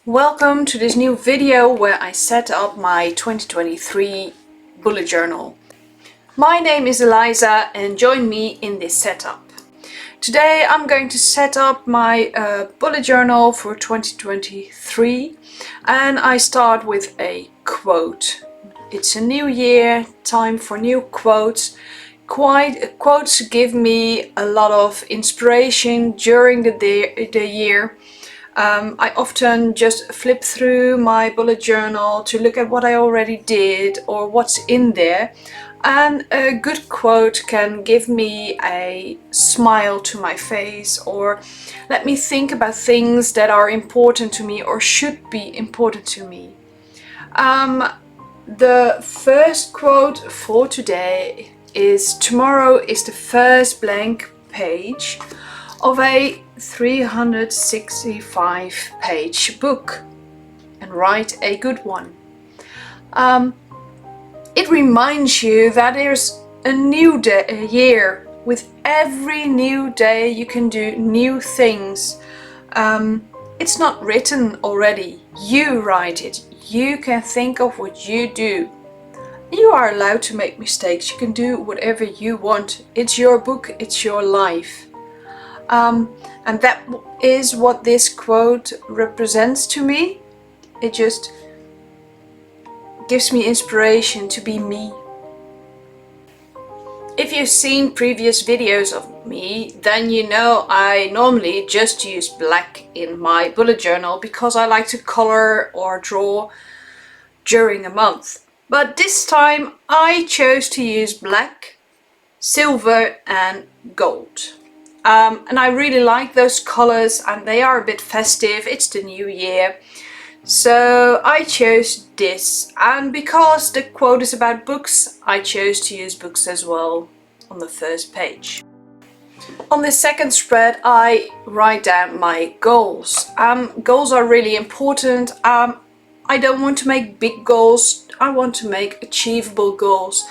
Welcome to this new video where I set up my 2023 bullet journal. My name is Eliza and join me in this setup. Today I'm going to set up my bullet journal for 2023 and I start with a quote. It's a new year, time for new quotes. Quotes give me a lot of inspiration during the year. I often just flip through my bullet journal to look at what I already did or what's in there, and a good quote can give me a smile to my face or let me think about things that are important to me or should be important to me. The first quote for today is: tomorrow is the first blank page of a 365 page book, and write a good one. It reminds you that there's a new day, a year. With every new day you can do new things. It's not written already, you write it. You can think of what you do. You are allowed to make mistakes, you can do whatever you want. It's your book, it's your life. And that is what this quote represents to me. It just gives me inspiration to be me. If you've seen previous videos of me, then you know I normally just use black in my bullet journal because I like to color or draw during a month. But this time I chose to use black, silver and gold. And I really like those colors and they are a bit festive. It's the new year. So I chose this, and because the quote is about books, I chose to use books as well on the first page. On this second spread I write down my goals. Goals are really important. I don't want to make big goals, I want to make achievable goals.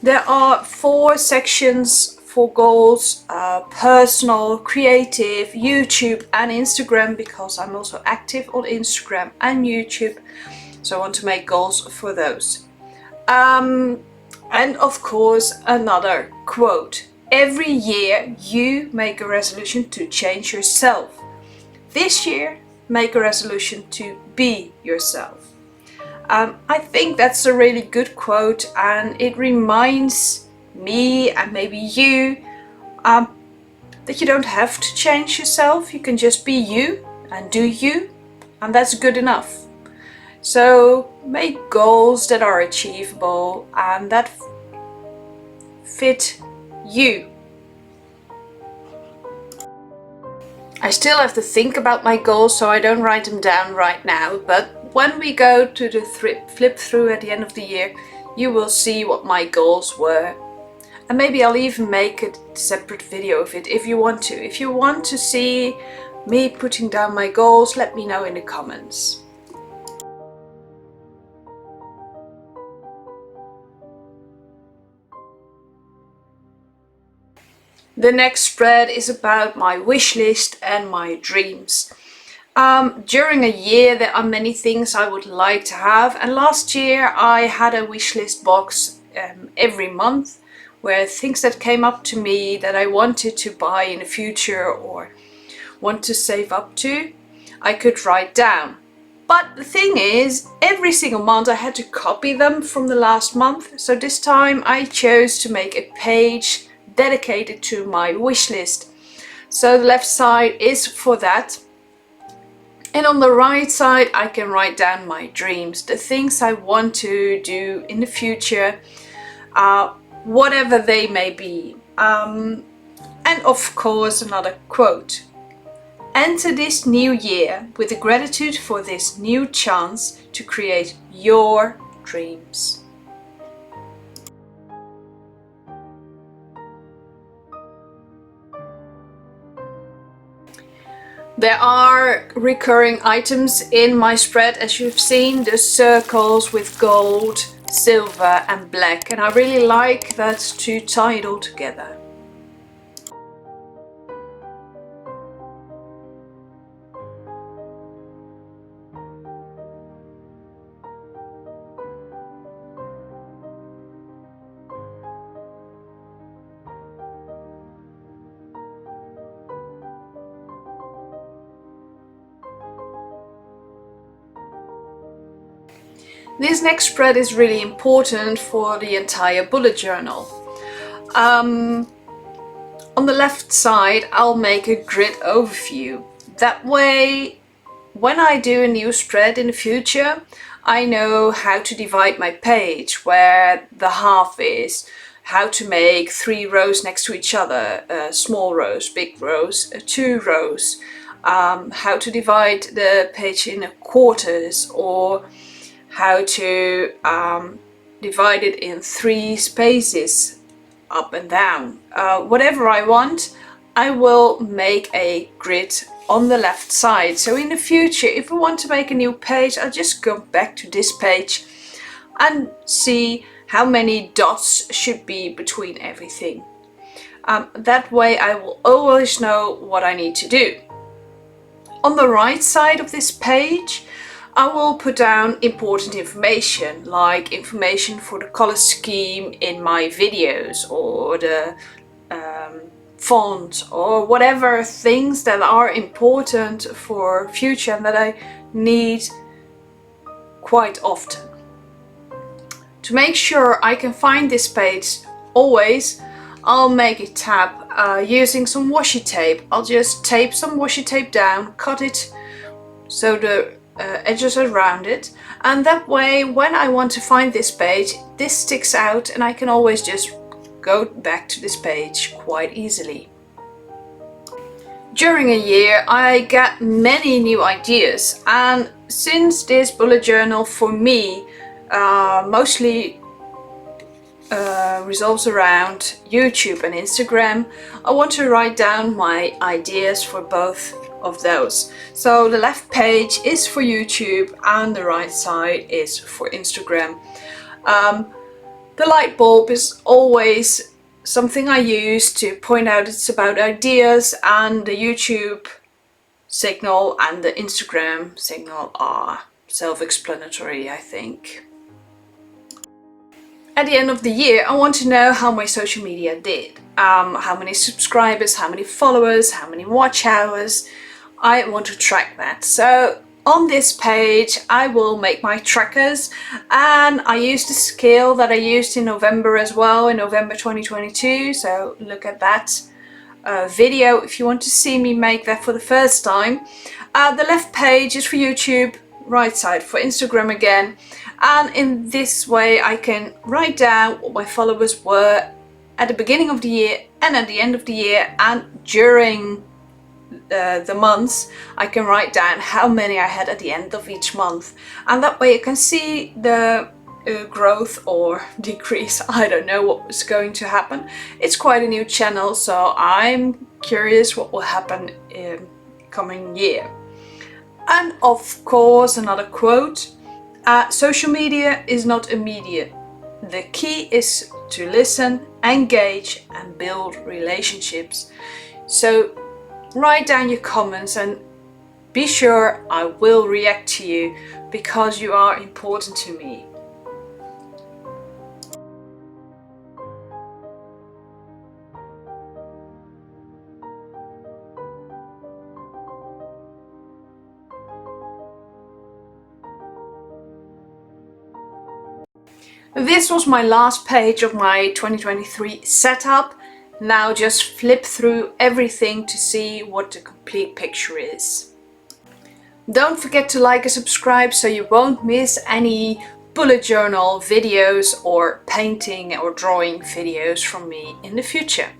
There are 4 sections for goals: personal, creative, YouTube and Instagram, because I'm also active on Instagram and YouTube, so I want to make goals for those. And of course another quote: every year you make a resolution to change yourself. This year make a resolution to be yourself. I think that's a really good quote, and it reminds me and maybe you that you don't have to change yourself. You can just be you and do you, and that's good enough. So make goals that are achievable and that fit you. I still have to think about my goals, so I don't write them down right now, but when we go to the flip through at the end of the year, you will see what my goals were. And maybe I'll even make a separate video of it if you want to. If you want to see me putting down my goals, let me know in the comments. The next spread is about my wish list and my dreams. During a year there are many things I would like to have, and last year I had a wish list box every month, where things that came up to me that I wanted to buy in the future or want to save up to, I could write down. But the thing is, every single month I had to copy them from the last month, so this time I chose to make a page dedicated to my wish list. So the left side is for that, and on the right side I can write down my dreams, the things I want to do in the future, whatever they may be. And of course another quote: enter this new year with the gratitude for this new chance to create your dreams. There are recurring items in my spread, as you've seen, the circles with gold, silver and black, and I really like that to tie it all together. This next spread is really important for the entire bullet journal. On the left side, I'll make a grid overview. That way, when I do a new spread in the future, I know how to divide my page, where the half is, how to make 3 rows next to each other, small rows, big rows, 2 rows, how to divide the page in quarters, or how to divide it in 3 spaces, up and down. Whatever I want, I will make a grid on the left side. So in the future, if I want to make a new page, I'll just go back to this page and see how many dots should be between everything. That way I will always know what I need to do. On the right side of this page, I will put down important information, like information for the color scheme in my videos, or the font, or whatever things that are important for future and that I need quite often. To make sure I can find this page always, I'll make a tab using some washi tape. I'll just tape some washi tape down, cut it so the edges around it, and that way when I want to find this page, this sticks out and I can always just go back to this page quite easily. During a year I get many new ideas, and since this bullet journal for me mostly revolves around YouTube and Instagram, I want to write down my ideas for both of those. So the left page is for YouTube and the right side is for Instagram. The light bulb is always something I use to point out it's about ideas, and the YouTube signal and the Instagram signal are self-explanatory, I think. At the end of the year, I want to know how my social media did. How many subscribers, how many followers, how many watch hours. I want to track that. So on this page I will make my trackers, and I use the scale that I used in November as well, in November 2022. So look at that video if you want to see me make that for the first time. The left page is for YouTube, right side for Instagram again. And in this way I can write down what my followers were at the beginning of the year and at the end of the year, and during the months I can write down how many I had at the end of each month, and that way I can see the growth or decrease. I don't know what was going to happen. It's quite a new channel, so I'm curious what will happen in coming year. And of course another quote, social media is not immediate. The key is to listen, engage and build relationships. So write down your comments and be sure I will react to you, because you are important to me. This was my last page of my 2023 setup. Now just flip through everything to see what the complete picture is. Don't forget to like and subscribe so you won't miss any bullet journal videos or painting or drawing videos from me in the future.